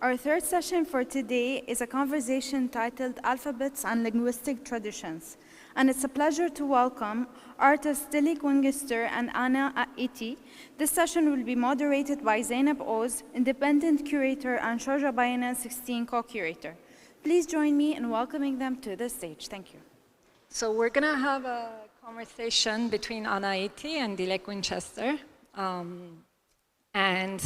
Our third session for today is a conversation titled Alphabets and Linguistic Traditions. And it's a pleasure to welcome artists Dilek Winchester and Anna Iti. This session will be moderated by Zainab Oz, independent curator, and Sharjah Bayanan 16 co-curator. Please join me in welcoming them to the stage. Thank you. So we're going to have a conversation between Anna Iti and Dilek Winchester. And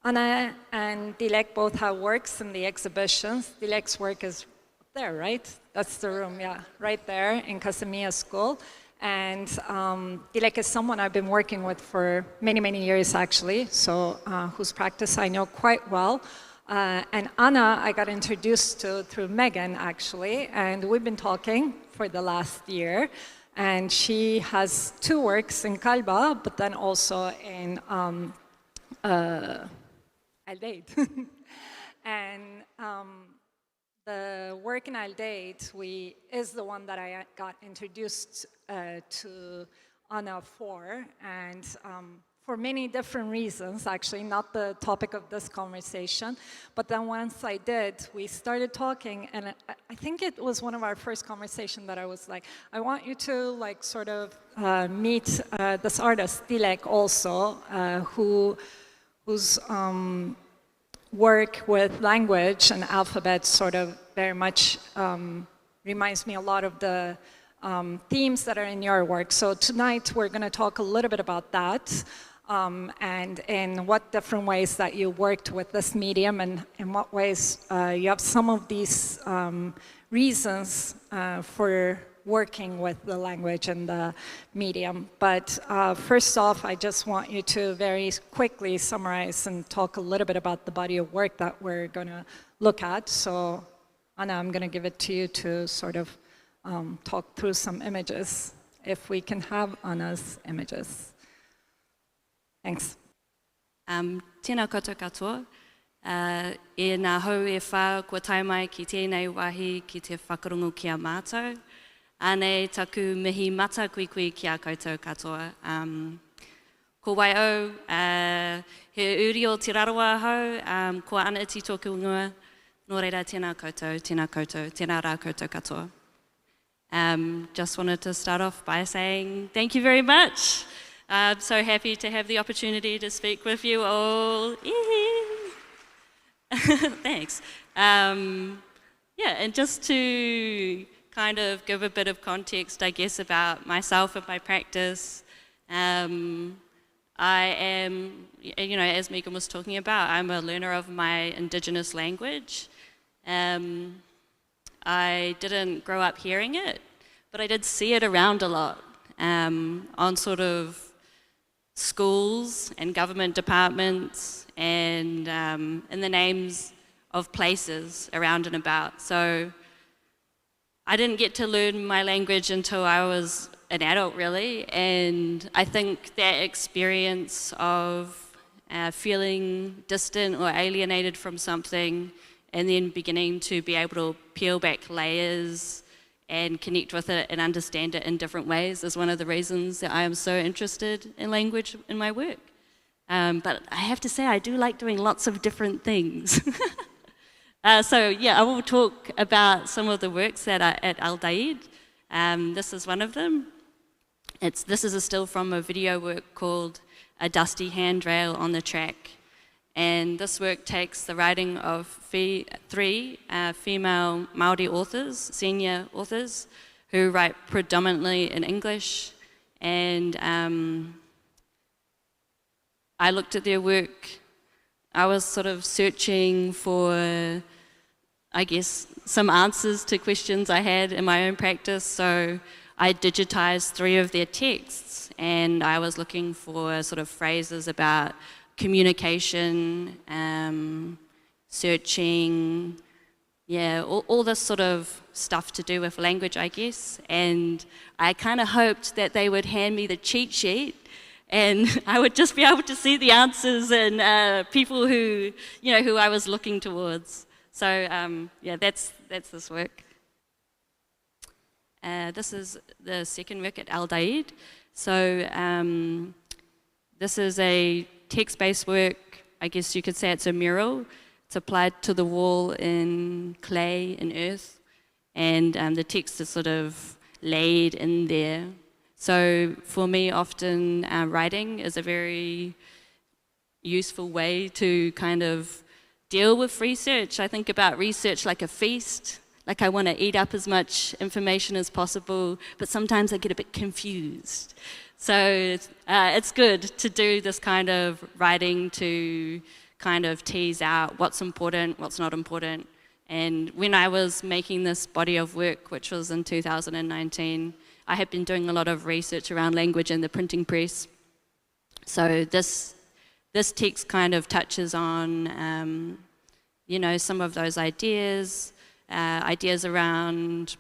Anna and Dilek both have works in the exhibitions. Dilek's work is up there, right? That's the room, yeah, right there in Casamia School. And Dilek is someone I've been working with for many, many years, actually, so whose practice I know quite well. And Anna, I got introduced to through Megan, actually, and we've been talking for the last year. And she has two works in Kalba, but then also in Al-Daid. And the work in Al-Daid is the one that I got introduced to Anna for, and for many different reasons, actually, not the topic of this conversation. But then once I did, we started talking, and I think it was one of our first conversations that I was like, I want you to like sort of meet this artist, Dilek, also, whose work with language and alphabet sort of very much reminds me a lot of the themes that are in your work. So tonight we're going to talk a little bit about that. And in what different ways that you worked with this medium, and in what ways you have some of these reasons for working with the language and the medium. But first off, I just want you to very quickly summarize and talk a little bit about the body of work that we're going to look at. So Anna, I'm going to give it to you to sort of talk through some images, if we can have Anna's images. Thanks. Tēnā koutou katoa. E nā hau e whā kua taimai ki tēnei wahi ki te whakarungu ki a mātou. Anei taku mihi mata kui ki a koutou katoa. Ko wai au, he uri o te rarawa hau, ko ana iti tōku unua. Nō reira tēnā koutou, tēnā rā koutou katoa. Just wanted to start off by saying thank you very much. I'm so happy to have the opportunity to speak with you all. Thanks. Yeah, and just to kind of give a bit of context, I guess, about myself and my practice. I am, you know, as Megan was talking about, I'm a learner of my indigenous language. I didn't grow up hearing it, but I did see it around a lot on sort of schools and government departments and in the names of places around and about. So I didn't get to learn my language until I was an adult, really, and I think that experience of feeling distant or alienated from something and then beginning to be able to peel back layers and connect with it and understand it in different ways is one of the reasons that I am so interested in language in my work. But I have to say, I do like doing lots of different things. So yeah, I will talk about some of the works that are at Al-Daid. This is one of them. This is a still from a video work called A Dusty Handrail on the Track. And this work takes the writing of three female Māori authors, senior authors, who write predominantly in English. And I looked at their work. I was sort of searching for, I guess, some answers to questions I had in my own practice. So I digitized 3 of their texts, and I was looking for sort of phrases about communication, searching, yeah, all this sort of stuff to do with language, I guess. And I kind of hoped that they would hand me the cheat sheet and I would just be able to see the answers and people who, you know, who I was looking towards. So yeah, that's this work. This is the second work at Al-Daid. So this is a text-based work. I guess you could say it's a mural. It's applied to the wall in clay and earth, and the text is sort of laid in there. So for me, often writing is a very useful way to kind of deal with research. I think about research like a feast. Like I want to eat up as much information as possible, but sometimes I get a bit confused. So it's good to do this kind of writing to kind of tease out what's important, what's not important. And when I was making this body of work, which was in 2019, I had been doing a lot of research around language and the printing press. So this text kind of touches on, you know, some of those ideas around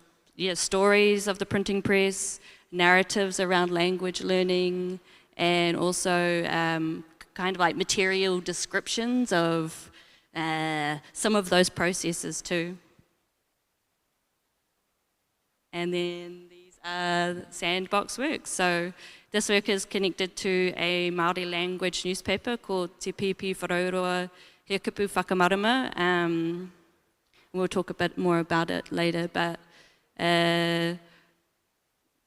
stories of the printing press, narratives around language learning, and also kind of like material descriptions of some of those processes too. And then these are sandbox works. So this work is connected to a Māori language newspaper called Te Pipi Wharaurua He Kupu Whakamarama. We'll talk a bit more about it later, but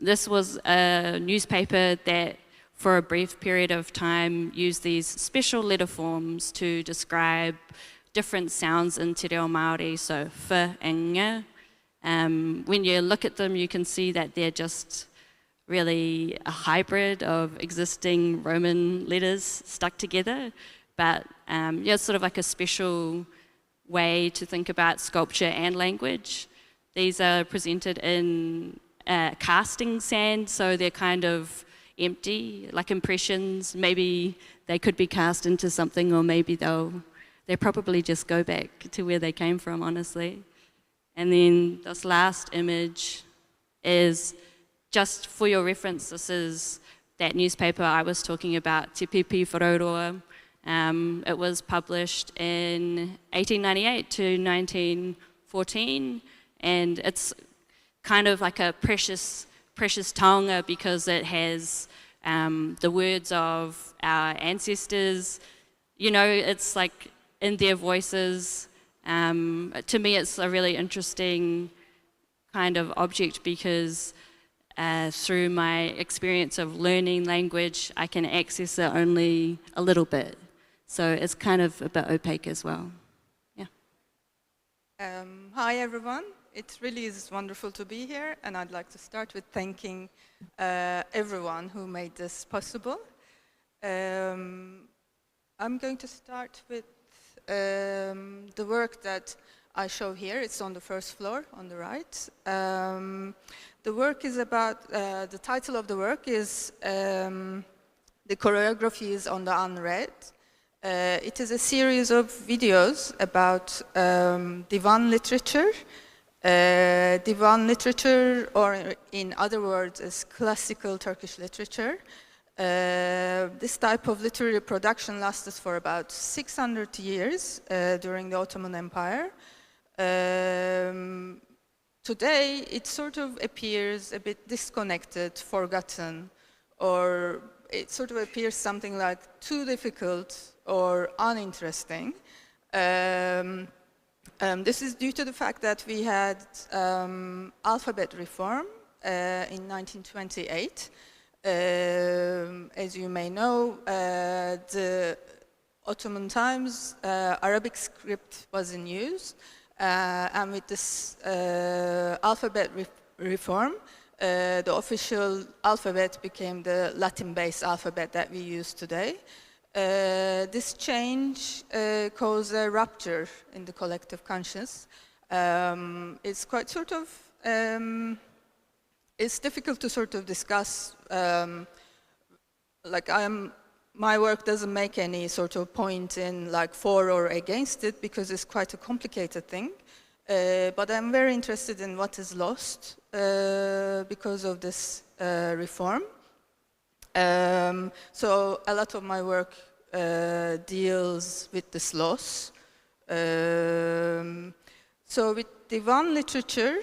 this was a newspaper that for a brief period of time used these special letter forms to describe different sounds in Te Reo Māori, so f and ng. When you look at them, you can see that they're just really a hybrid of existing Roman letters stuck together, but it's sort of like a special way to think about sculpture and language. These are presented in casting sand, so they're kind of empty, like impressions. Maybe they could be cast into something, or maybe they probably just go back to where they came from, honestly. And then this last image is just for your reference. This is that newspaper I was talking about, Te Pipi Wharaurua. It was published in 1898 to 1914, and it's kind of like a precious taonga because it has the words of our ancestors. You know, it's like in their voices. To me, it's a really interesting kind of object because through my experience of learning language, I can access it only a little bit. So it's kind of a bit opaque as well. Yeah. Hi, everyone. It really is wonderful to be here, and I'd like to start with thanking everyone who made this possible. I'm going to start with the work that I show here. It's on the first floor on the right. The work is about, the title of the work is The Choreography is on the Unread. It is a series of videos about divan literature. Divan literature, or in other words, is classical Turkish literature. This type of literary production lasted for about 600 years during the Ottoman Empire. Today, it sort of appears a bit disconnected, forgotten, or it sort of appears something like too difficult or uninteresting. This is due to the fact that we had alphabet reform in 1928. As you may know, the Ottoman times, Arabic script was in use, and with this alphabet reform, the official alphabet became the Latin-based alphabet that we use today. This change caused a rupture in the collective conscious. It's quite sort of, it's difficult to sort of discuss, like my work doesn't make any sort of point in like for or against it because it's quite a complicated thing. But I'm very interested in what is lost because of this reform. So a lot of my work deals with this loss. So with divan literature,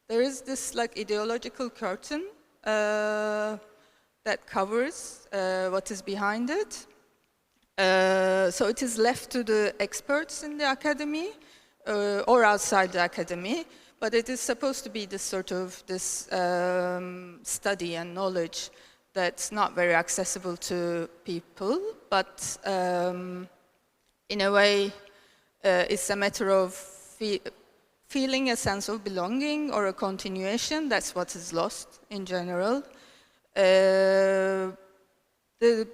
there is this like ideological curtain that covers what is behind it. So it is left to the experts in the academy or outside the academy, but it is supposed to be this sort of study and knowledge that's not very accessible to people, but in a way it's a matter of feeling a sense of belonging or a continuation. That's what is lost in general. The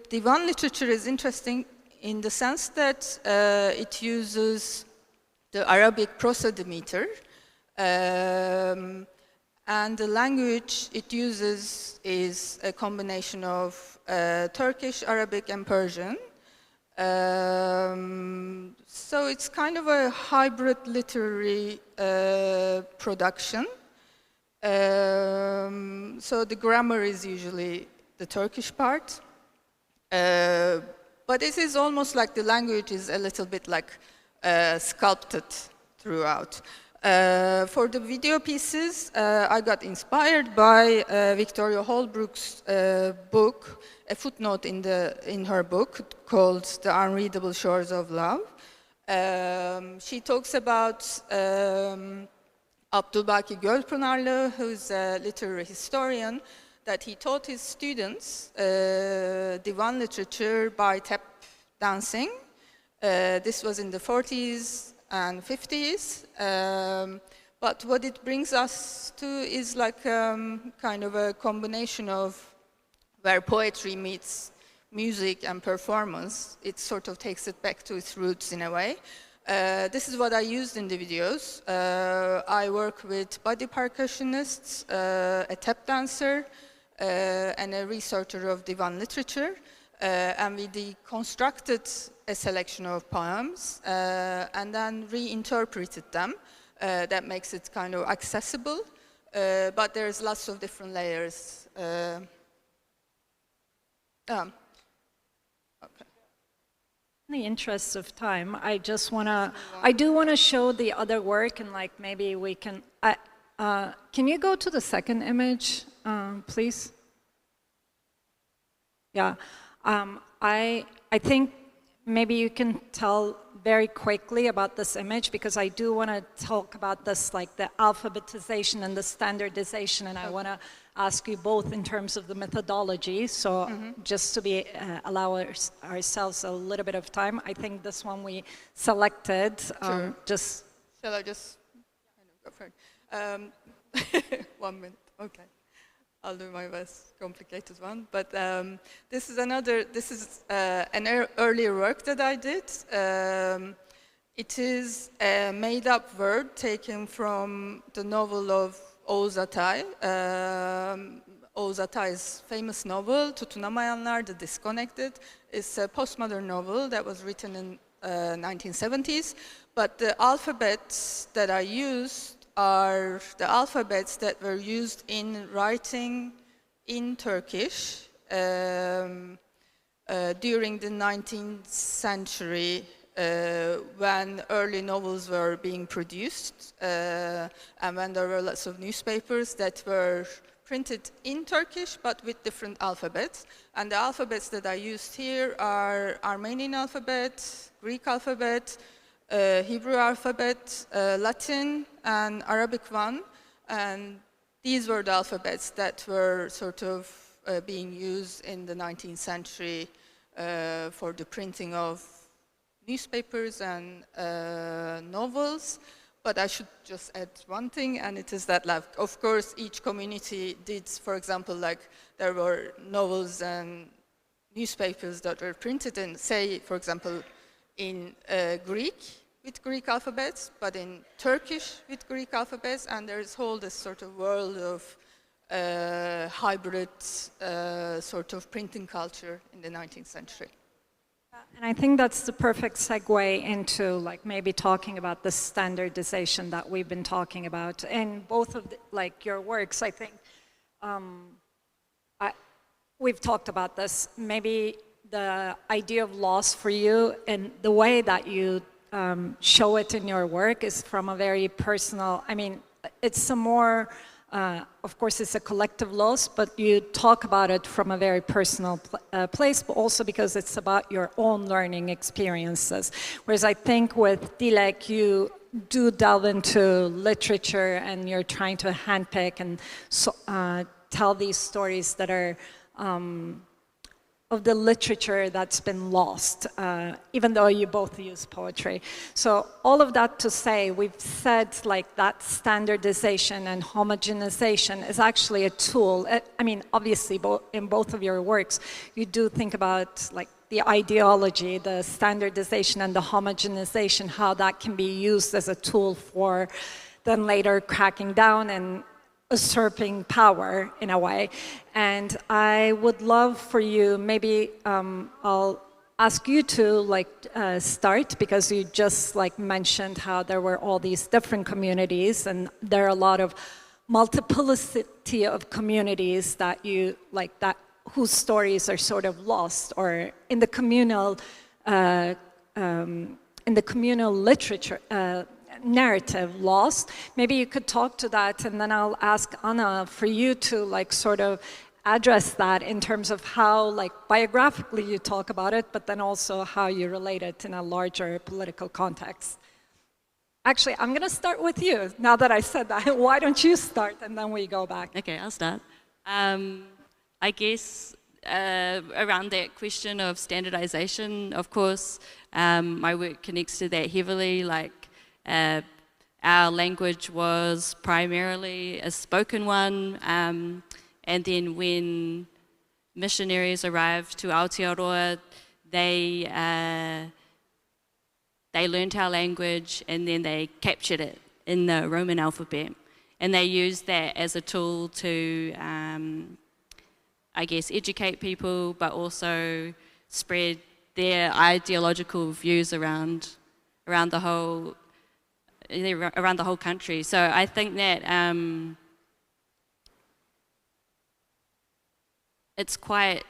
Divan literature is interesting in the sense that it uses the Arabic prosodimeter, and the language it uses is a combination of Turkish, Arabic, and Persian. So it's kind of a hybrid literary production. So the grammar is usually the Turkish part. But it is almost like the language is a little bit like sculpted throughout. For the video pieces, I got inspired by Victoria Holbrook's book, a footnote in her book called The Unreadable Shores of Love. She talks about Abdülbaki Gölpınarlı, who's a literary historian, that he taught his students divan literature by tap dancing. This was in the 40s and 50s. But what it brings us to is like kind of a combination of where poetry meets music and performance. It sort of takes it back to its roots in a way. This is what I used in the videos. I work with body percussionists, a tap dancer, and a researcher of divan literature, and we deconstructed a selection of poems and then reinterpreted them. That makes it kind of accessible, but there's lots of different layers. Okay. In the interest of time, I do want to show the other work, and like maybe we can, can you go to the second image, please? Yeah, I think maybe you can tell very quickly about this image, because I do want to talk about this, like the alphabetization and the standardization, and I want to ask you both in terms of the methodology. So just to be allow ourselves a little bit of time, I think this one we selected. Sure. Just shall I just kind of go for it? 1 minute. Okay. I'll do my best complicated one, but this is an earlier work that I did. It is a made-up word taken from the novel of Oğuz Atay. Oğuz Atay's famous novel, Tutunamayanlar, The Disconnected. It's a postmodern novel that was written in 1970s, but the alphabets that I used are the alphabets that were used in writing in Turkish during the 19th century when early novels were being produced and when there were lots of newspapers that were printed in Turkish but with different alphabets. And the alphabets that I used here are Armenian alphabet, Greek alphabet, Hebrew alphabet, Latin, and Arabic one, and these were the alphabets that were sort of being used in the 19th century for the printing of newspapers and novels. But I should just add one thing, and it is that, like, of course, each community did, for example, like there were novels and newspapers that were printed in, say, for example, in Greek with Greek alphabets, but in Turkish with Greek alphabets, and there's whole this sort of world of hybrid sort of printing culture in the 19th century. And I think that's the perfect segue into like maybe talking about the standardization that we've been talking about. In both of like your works, I think we've talked about this. Maybe the idea of loss for you and the way that you show it in your work is from a very personal, I mean, it's a more of course, it's a collective loss, but you talk about it from a very personal place, but also because it's about your own learning experiences. Whereas I think with Dilek, you do delve into literature and you're trying to handpick and tell these stories that are of the literature that's been lost, even though you both use poetry. So all of that to say, we've said like that standardization and homogenization is actually a tool. I mean, obviously, in both of your works, you do think about like the ideology, the standardization and the homogenization, how that can be used as a tool for then later cracking down and usurping power in a way. And I would love for you, maybe I'll ask you to like start, because you just like mentioned how there were all these different communities and there are a lot of multiplicity of communities that you like that whose stories are sort of lost or in the communal literature narrative lost. Maybe you could talk to that, and then I'll ask Anna for you to like sort of address that in terms of how like biographically you talk about it, but then also how you relate it in a larger political context. Actually, I'm going to start with you now that I said that. Why don't you start, and then we go back. Okay, I'll start. I guess around that question of standardization, of course, my work connects to that heavily. Like, our language was primarily a spoken one, and then when missionaries arrived to Aotearoa, they learned our language and then they captured it in the Roman alphabet. And they used that as a tool to, I guess, educate people, but also spread their ideological views around the whole country. So I think that it's quite,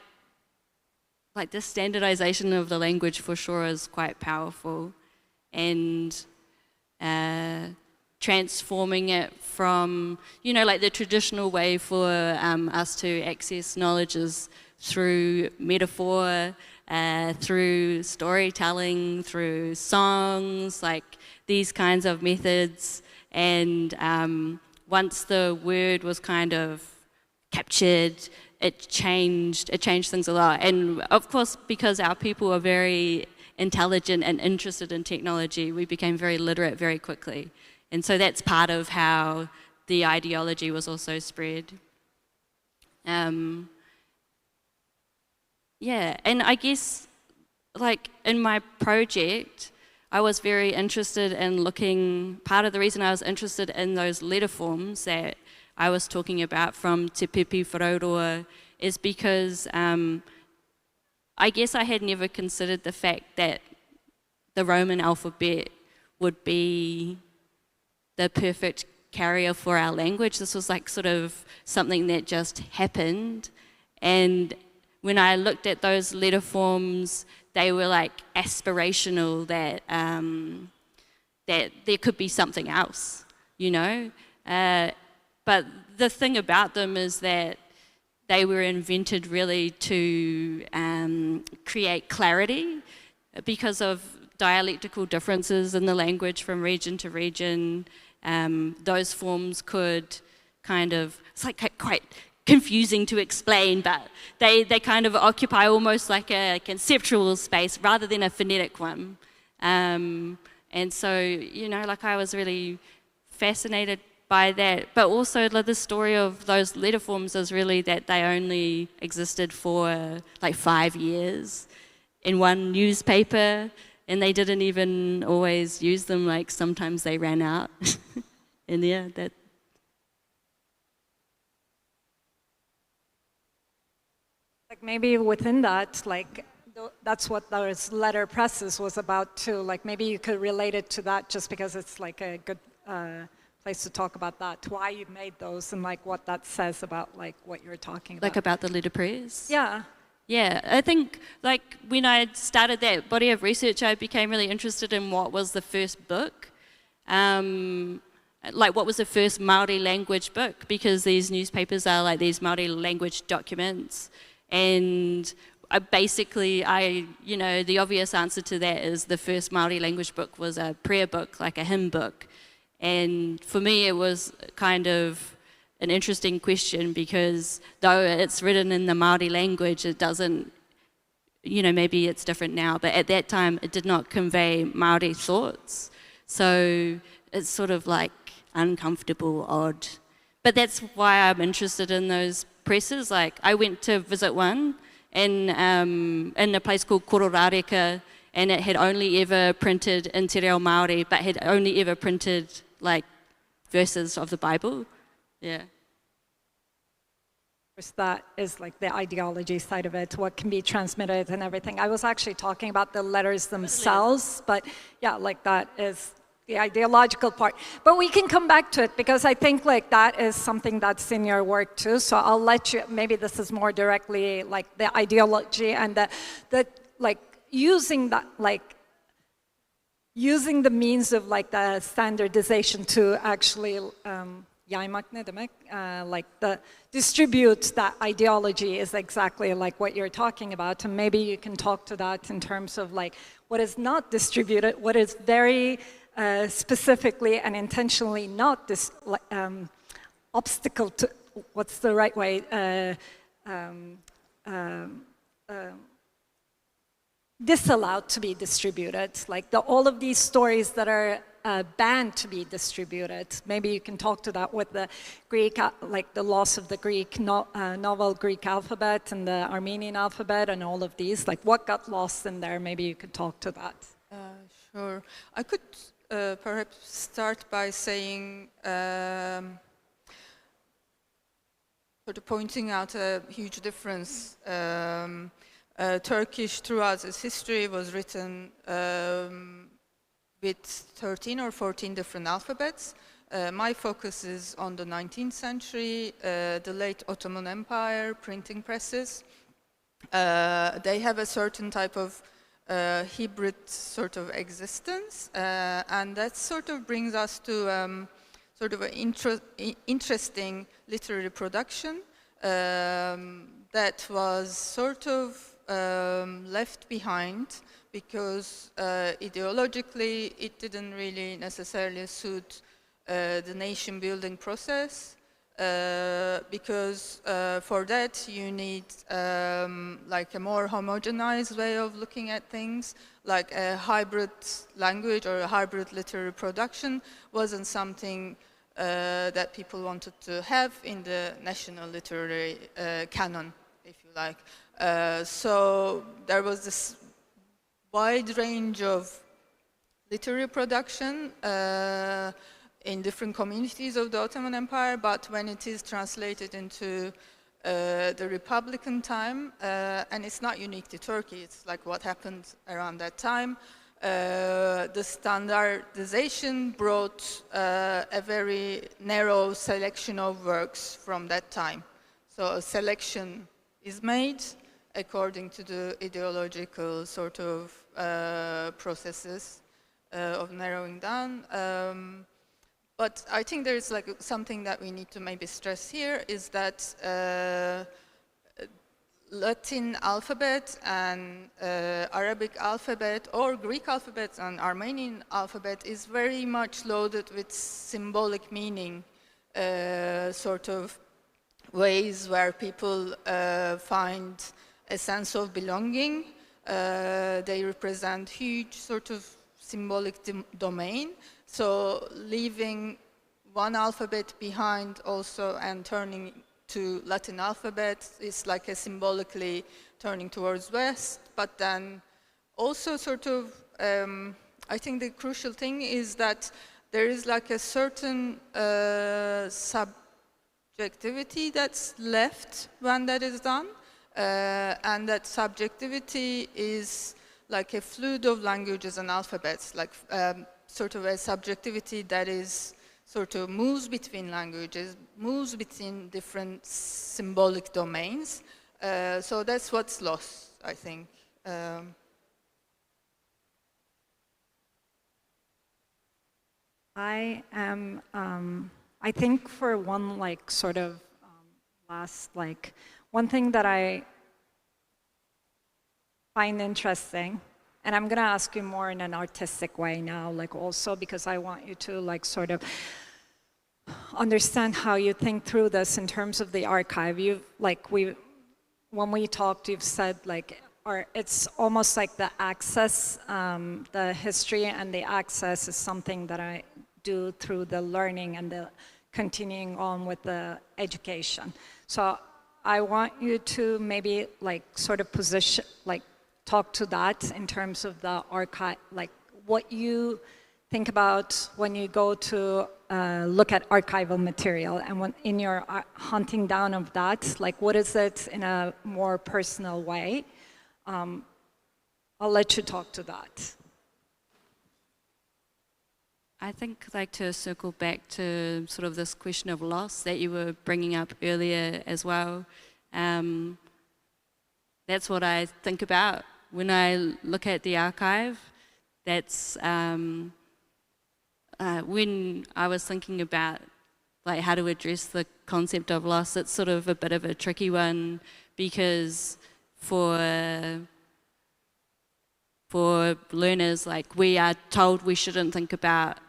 like this standardization of the language for sure is quite powerful, and transforming it from, you know, like the traditional way for us to access knowledge is through metaphor, through storytelling, through songs, like these kinds of methods. And once the word was kind of captured, it changed things a lot. And of course, because our people are very intelligent and interested in technology, we became very literate very quickly. And so that's part of how the ideology was also spread. Yeah, and I guess, like, in my project, I was very interested in looking, part of the reason I was interested in those letter forms that I was talking about from Te Pepe Whararoa is because I guess I had never considered the fact that the Roman alphabet would be the perfect carrier for our language. This was like sort of something that just happened. And when I looked at those letter forms, they were like aspirational, that that there could be something else, you know? But the thing about them is that they were invented really to create clarity because of dialectical differences in the language from region to region. Those forms could kind of, it's like quite confusing to explain, but they kind of occupy almost like a conceptual space rather than a phonetic one. And so, you know, like I was really fascinated by that. But also the story of those letter forms is really that they only existed for like 5 years in one newspaper, and they didn't even always use them. Like sometimes they ran out. And yeah, that. Like maybe within that, like that's what those letter presses was about too. Like maybe you could relate it to that, just because it's like a good place to talk about that, why you made those and like what that says about like what you're talking about. Like about the letterpress? Yeah. Yeah, I think like when I started that body of research, I became really interested in what was the first book. like what was the first Māori language book, because these newspapers are like these Māori language documents. And you know, the obvious answer to that is the first Māori language book was a prayer book, like a hymn book. And for me, it was kind of an interesting question, because though it's written in the Māori language, it doesn't, you know, maybe it's different now, but at that time, it did not convey Māori thoughts. So it's sort of like uncomfortable, odd. But that's why I'm interested in those presses. Like, I went to visit one in a place called Kororareka, and it had only ever printed in Te Reo Māori, but had only ever printed like verses of the Bible. Yeah. That is like the ideology side of it, what can be transmitted and everything. I was actually talking about the letters themselves, but yeah, like that is the ideological part. But we can come back to it, because I think like that is something that's in your work too. So I'll let you, maybe this is more directly like the ideology and the like using that, like using the means of like the standardization to actually like the distribute that ideology is exactly like what you're talking about. And maybe you can talk to that in terms of like what is not distributed, what is very specifically and intentionally not this obstacle to, what's the right way, disallowed to be distributed, like all of these stories that are banned to be distributed. Maybe you can talk to that with the Greek, like the loss of the Greek, novel Greek alphabet and the Armenian alphabet and all of these, like what got lost in there. Maybe you could talk to that. Sure. I could perhaps start by saying, sort of pointing out a huge difference. Turkish throughout its history was written with 13 or 14 different alphabets. My focus is on the 19th century, the late Ottoman Empire, printing presses. They have a certain type of hybrid sort of existence, and that sort of brings us to sort of an interesting literary production that was sort of left behind, because ideologically it didn't really necessarily suit the nation building process, because for that you need like a more homogenized way of looking at things, like a hybrid language or a hybrid literary production wasn't something that people wanted to have in the national literary canon, if you like. So there was this wide range of literary production in different communities of the Ottoman Empire, but when it is translated into the Republican time, and it's not unique to Turkey, it's like what happened around that time, the standardization brought a very narrow selection of works from that time. So a selection is made according to the ideological sort of processes of narrowing down. But I think there is like something that we need to maybe stress here, is that Latin alphabet and Arabic alphabet, or Greek alphabet and Armenian alphabet, is very much loaded with symbolic meaning, sort of ways where people find a sense of belonging. They represent huge sort of symbolic domain. So leaving one alphabet behind also and turning to Latin alphabet is like a symbolically turning towards West, but then also sort of, I think the crucial thing is that there is like a certain subjectivity that's left when that is done, and that subjectivity is like a fluid of languages and alphabets, like sort of a subjectivity that is sort of moves between languages, moves between different symbolic domains. So that's what's lost, I think. I am, I think for one, like, sort of last, like, one thing that I find interesting, and I'm gonna ask you more in an artistic way now, like also because I want you to like sort of understand how you think through this in terms of the archive. When we talked, you've said like, or it's almost like the access, the history and the access is something that I do through the learning and the continuing on with the education. So I want you to maybe like sort of position, like talk to that in terms of the archive, like what you think about when you go to look at archival material, and when in your hunting down of that, like what is it in a more personal way? I'll let you talk to that. I think like to circle back to sort of this question of loss that you were bringing up earlier as well. That's what I think about when I look at the archive. That's when I was thinking about like how to address the concept of loss. It's sort of a bit of a tricky one because for learners, like we are told we shouldn't think about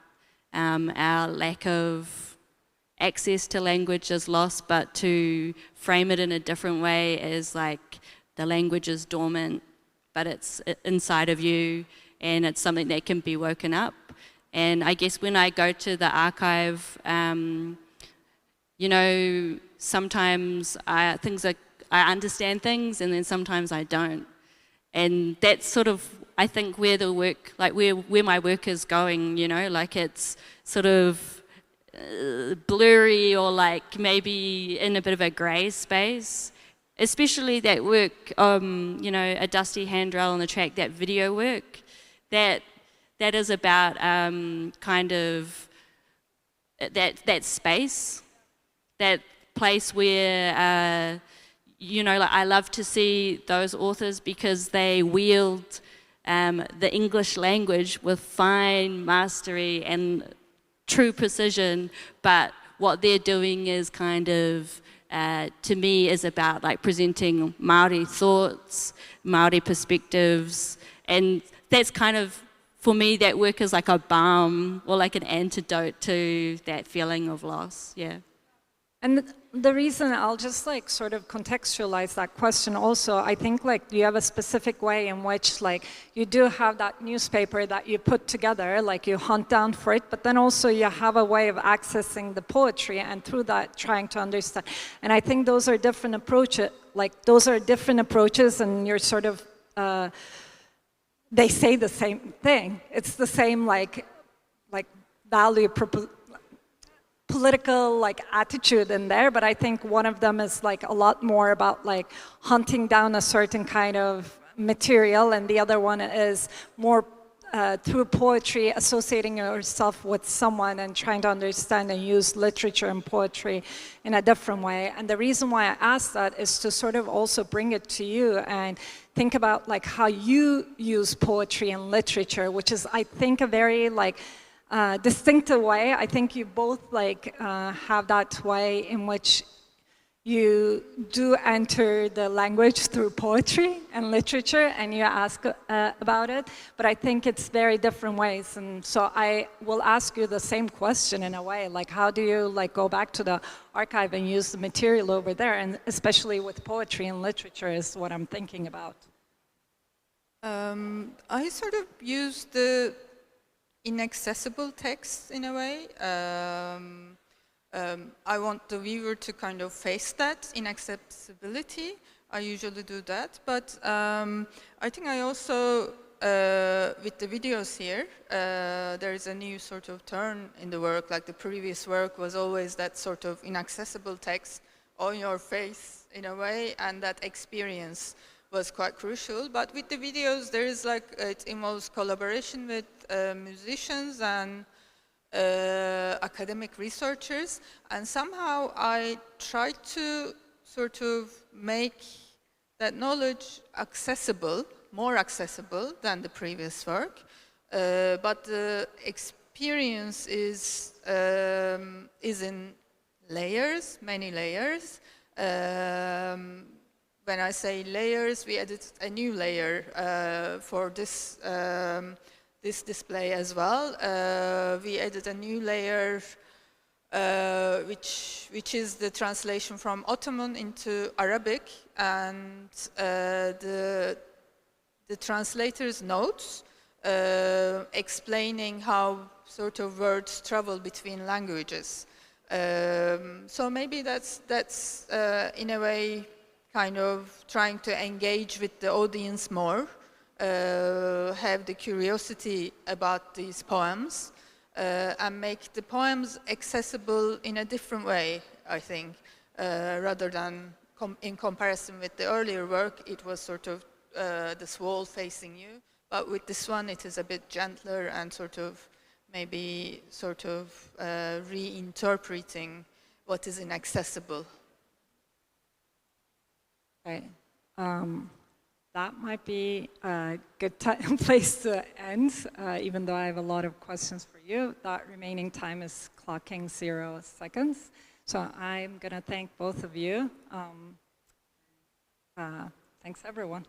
our lack of access to language as loss, but to frame it in a different way as like the language is dormant, but it's inside of you and it's something that can be woken up. And I guess when I go to the archive, you know, sometimes I understand things and then sometimes I don't. And that's sort of, I think, where the work, like where my work is going, you know, like it's sort of blurry or like maybe in a bit of a grey space. Especially that work, you know, a dusty handrail on the track, that video work, that is about kind of that space, that place where, you know, like I love to see those authors because they wield the English language with fine mastery and true precision, but what they're doing is kind of, to me, is about like presenting Māori thoughts, Māori perspectives, and that's kind of, for me, that work is like a balm or like an antidote to that feeling of loss, yeah. And the reason I'll just like sort of contextualize that question also, I think like you have a specific way in which like you do have that newspaper that you put together, like you hunt down for it, but then also you have a way of accessing the poetry and through that trying to understand. And I think those are different approaches, like those are different approaches and you're sort of, they say the same thing. It's the same like value political like attitude in there, but I think one of them is like a lot more about like hunting down a certain kind of material, and the other one is more through poetry, associating yourself with someone and trying to understand and use literature and poetry in a different way. And the reason why I asked that is to sort of also bring it to you and think about like how you use poetry and literature, which is, I think, a very like distinctive way. I think you both like have that way in which you do enter the language through poetry and literature and you ask about it, but I think it's very different ways. And so I will ask you the same question in a way, like how do you like go back to the archive and use the material over there, and especially with poetry and literature is what I'm thinking about. I sort of use the inaccessible text in a way. I want the viewer to kind of face that inaccessibility. I usually do that, but I think I also, with the videos here, there is a new sort of turn in the work. Like the previous work was always that sort of inaccessible text on your face in a way, and that experience was quite crucial. But with the videos, there is like, it involves collaboration with musicians and academic researchers, and somehow I try to sort of make that knowledge accessible, more accessible than the previous work, but the experience is in layers, many layers. When I say layers, we added a new layer for this this display as well. We added a new layer which is the translation from Ottoman into Arabic, and the translator's notes explaining how sort of words travel between languages. So maybe that's in a way kind of trying to engage with the audience more, have the curiosity about these poems, and make the poems accessible in a different way, I think, rather than in comparison with the earlier work, it was sort of this wall facing you. But with this one, it is a bit gentler and sort of maybe sort of reinterpreting what is inaccessible. Okay. That might be a good place to end, even though I have a lot of questions for you. That remaining time is clocking 0 seconds. So I'm going to thank both of you. Thanks, everyone.